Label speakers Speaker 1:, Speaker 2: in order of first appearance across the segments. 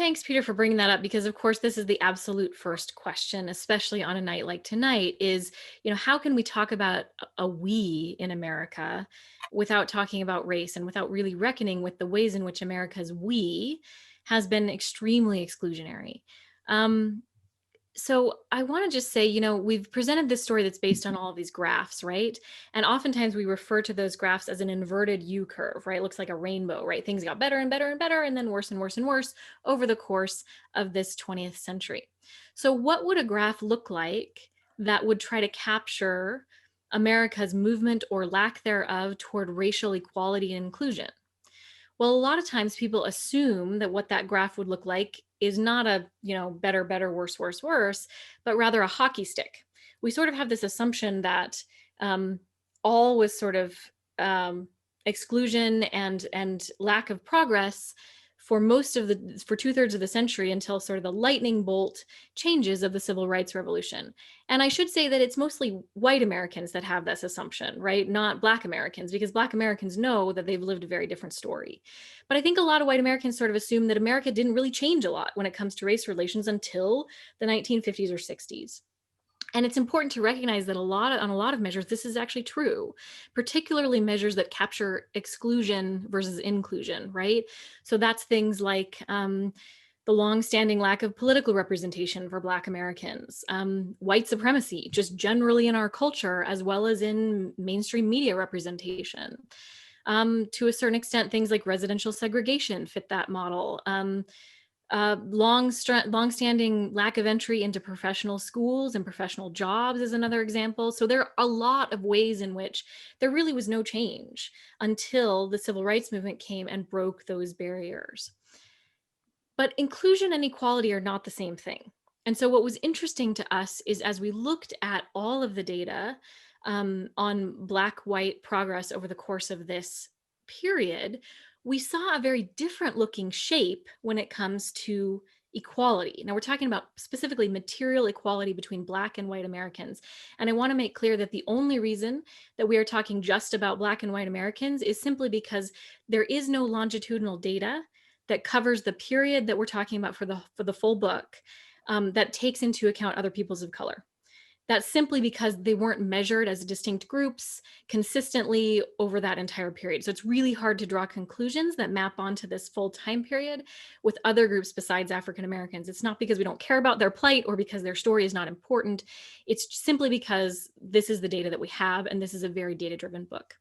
Speaker 1: thanks, Peter, for bringing that up because, of course, this is the absolute first question, especially on a night like tonight, is, how can we talk about a we in America without talking about race and without really reckoning with the ways in which America's we has been extremely exclusionary? Um, so I want to just say, we've presented this story that's based on all of these graphs, right? And oftentimes we refer to those graphs as an inverted U curve, right? It looks like a rainbow, right? Things got better and better and better, and then worse and worse and worse over the course of this 20th century. So what would a graph look like that would try to capture America's movement or lack thereof toward racial equality and inclusion? Well, a lot of times people assume that what that graph would look like is not a, better, better, worse, worse, worse, but rather a hockey stick. We sort of have this assumption that um, all was sort of um, exclusion and lack of progress for most of the for 2/3 of the century until sort of the lightning bolt changes of the civil rights revolution. And I should say that it's mostly white Americans that have this assumption, right? Not Black Americans, because Black Americans know that they've lived a very different story. But I think a lot of white Americans sort of assume that America didn't really change a lot when it comes to race relations until the 1950s or 60s. And it's important to recognize that on a lot of measures, this is actually true, particularly measures that capture exclusion versus inclusion, right? So that's things like the longstanding lack of political representation for Black Americans, white supremacy, just generally in our culture, as well as in mainstream media representation. To a certain extent, things like residential segregation fit that model. Long-standing lack of entry into professional schools and professional jobs is another example. So there are a lot of ways in which there really was no change until the civil rights movement came and broke those barriers. But inclusion and equality are not the same thing. And so what was interesting to us is as we looked at all of the data on Black-white progress over the course of this period, we saw a very different looking shape when it comes to equality. Now we're talking about specifically material equality between Black and white Americans. And I want to make clear that the only reason that we are talking just about Black and white Americans is simply because there is no longitudinal data that covers the period that we're talking about for the full book, that takes into account other peoples of color. That's simply because they weren't measured as distinct groups consistently over that entire period. So it's really hard to draw conclusions that map onto this full time period with other groups besides African Americans. It's not because we don't care about their plight or because their story is not important. It's simply because this is the data that we have, and this is a very data-driven book.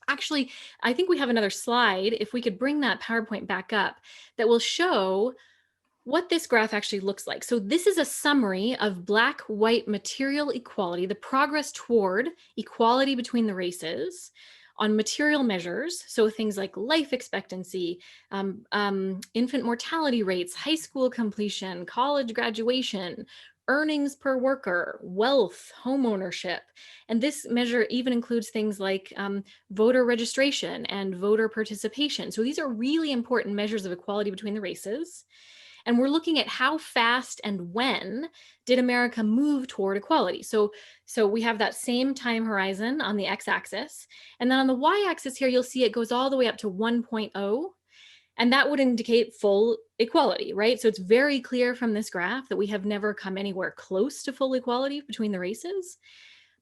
Speaker 1: Actually, I think we have another slide, if we could bring that PowerPoint back up, that will show what this graph actually looks like. So this is a summary of Black-white material equality, the progress toward equality between the races on material measures. So things like life expectancy, infant mortality rates, high school completion, college graduation, earnings per worker, wealth, home ownership. And this measure even includes things like voter registration and voter participation. So these are really important measures of equality between the races. And we're looking at how fast and when did America move toward equality. So we have that same time horizon on the x-axis. And then on the y-axis here, you'll see it goes all the way up to 1.0. And that would indicate full equality, right? So it's very clear from this graph that we have never come anywhere close to full equality between the races.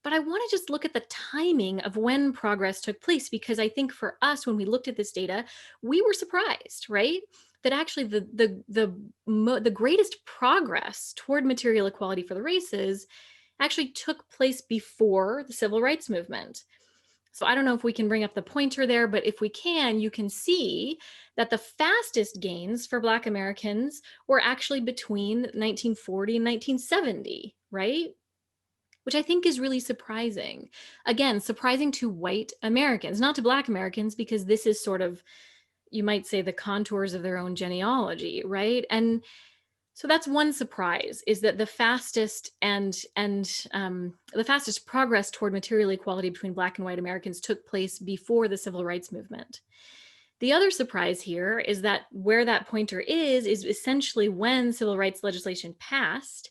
Speaker 1: But I want to just look at the timing of when progress took place, because for us, when we looked at this data, we were surprised, right? That actually the greatest progress toward material equality for the races actually took place before the civil rights movement. So I don't know if we can bring up the pointer there, but if we can, you can see that the fastest gains for Black Americans were actually between 1940 and 1970, right? Which I think is really surprising. Again, surprising to white Americans, not to Black Americans, because this is sort of, you might say, the contours of their own genealogy, right? And so that's one surprise, is that the fastest the fastest progress toward material equality between Black and white Americans took place before the civil rights movement. The other surprise here is that where that pointer is essentially when civil rights legislation passed,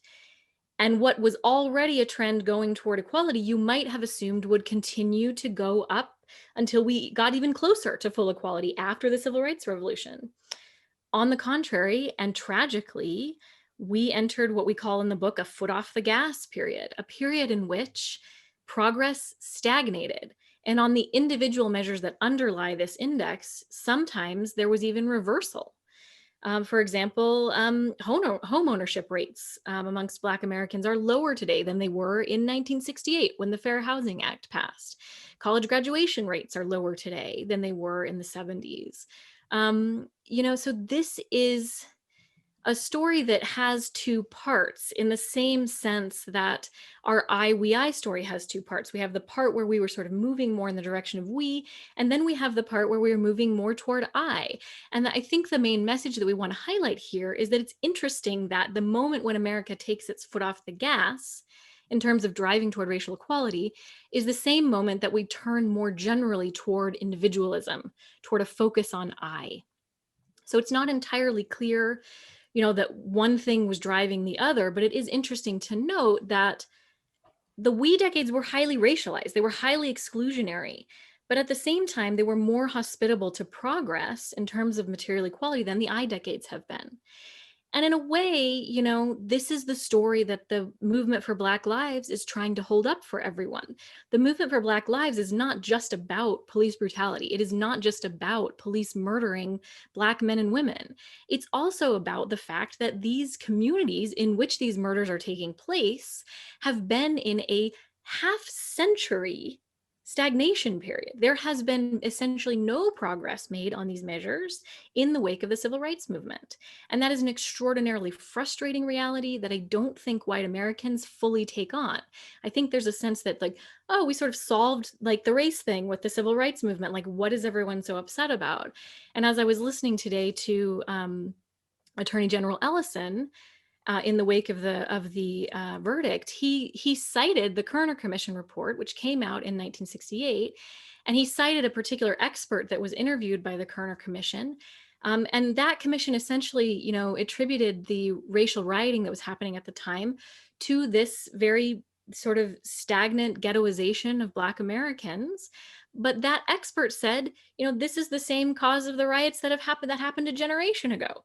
Speaker 1: and what was already a trend going toward equality, you might have assumed would continue to go up until we got even closer to full equality after the civil rights revolution. On the contrary, and tragically, we entered what we call in the book a foot off the gas period, a period in which progress stagnated. And on the individual measures that underlie this index, sometimes there was even reversal. For example, home ownership rates amongst Black Americans are lower today than they were in 1968 when the Fair Housing Act passed. College graduation rates are lower today than they were in the 70s. So this is a story that has two parts in the same sense that our I, we, I story has two parts. We have the part where we were sort of moving more in the direction of we, and then we have the part where we were moving more toward I. And I think the main message that we want to highlight here is that it's interesting that the moment when America takes its foot off the gas in terms of driving toward racial equality is the same moment that we turn more generally toward individualism, toward a focus on I. So it's not entirely clear, that one thing was driving the other, but it is interesting to note that the we decades were highly racialized. They were highly exclusionary, but at the same time, they were more hospitable to progress in terms of material equality than the I decades have been. And in a way, this is the story that the movement for Black lives is trying to hold up for everyone. The movement for Black lives is not just about police brutality. It is not just about police murdering Black men and women. It's also about the fact that these communities in which these murders are taking place have been in a half century stagnation period. There has been essentially no progress made on these measures in the wake of the civil rights movement. And that is an extraordinarily frustrating reality that I don't think white Americans fully take on. I think there's a sense that, like, oh, we sort of solved like the race thing with the civil rights movement. Like, what is everyone so upset about? And as I was listening today to Attorney General Ellison, in the wake of the verdict, he cited the Kerner Commission report, which came out in 1968, and he cited a particular expert that was interviewed by the Kerner Commission. And that commission essentially, attributed the racial rioting that was happening at the time to this very sort of stagnant ghettoization of Black Americans. But that expert said, this is the same cause of the riots that happened a generation ago.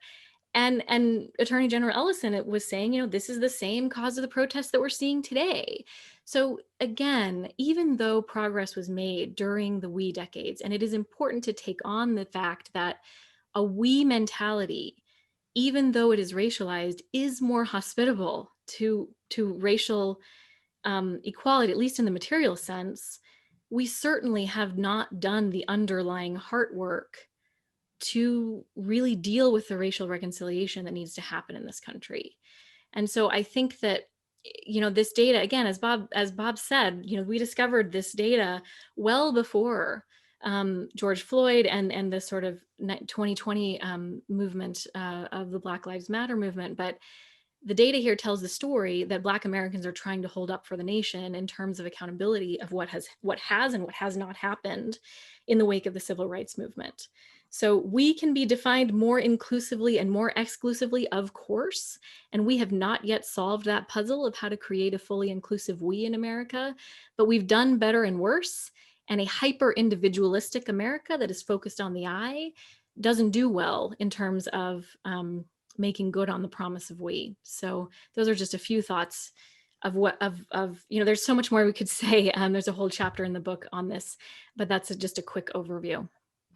Speaker 1: And Attorney General Ellison was saying, this is the same cause of the protests that we're seeing today. So again, even though progress was made during the we decades, and it is important to take on the fact that a we mentality, even though it is racialized, is more hospitable to racial equality, at least in the material sense, we certainly have not done the underlying heart work to really deal with the racial reconciliation that needs to happen in this country. And so I think that, this data, again, as Bob said, we discovered this data well before George Floyd and the sort of 2020 movement of the Black Lives Matter movement. But the data here tells the story that Black Americans are trying to hold up for the nation in terms of accountability of what has and what has not happened in the wake of the civil rights movement. So we can be defined more inclusively and more exclusively, of course, and we have not yet solved that puzzle of how to create a fully inclusive we in America, but we've done better and worse, and a hyper-individualistic America that is focused on the I doesn't do well in terms of making good on the promise of we. So those are just a few thoughts of there's so much more we could say. There's a whole chapter in the book on this, but that's just a quick overview.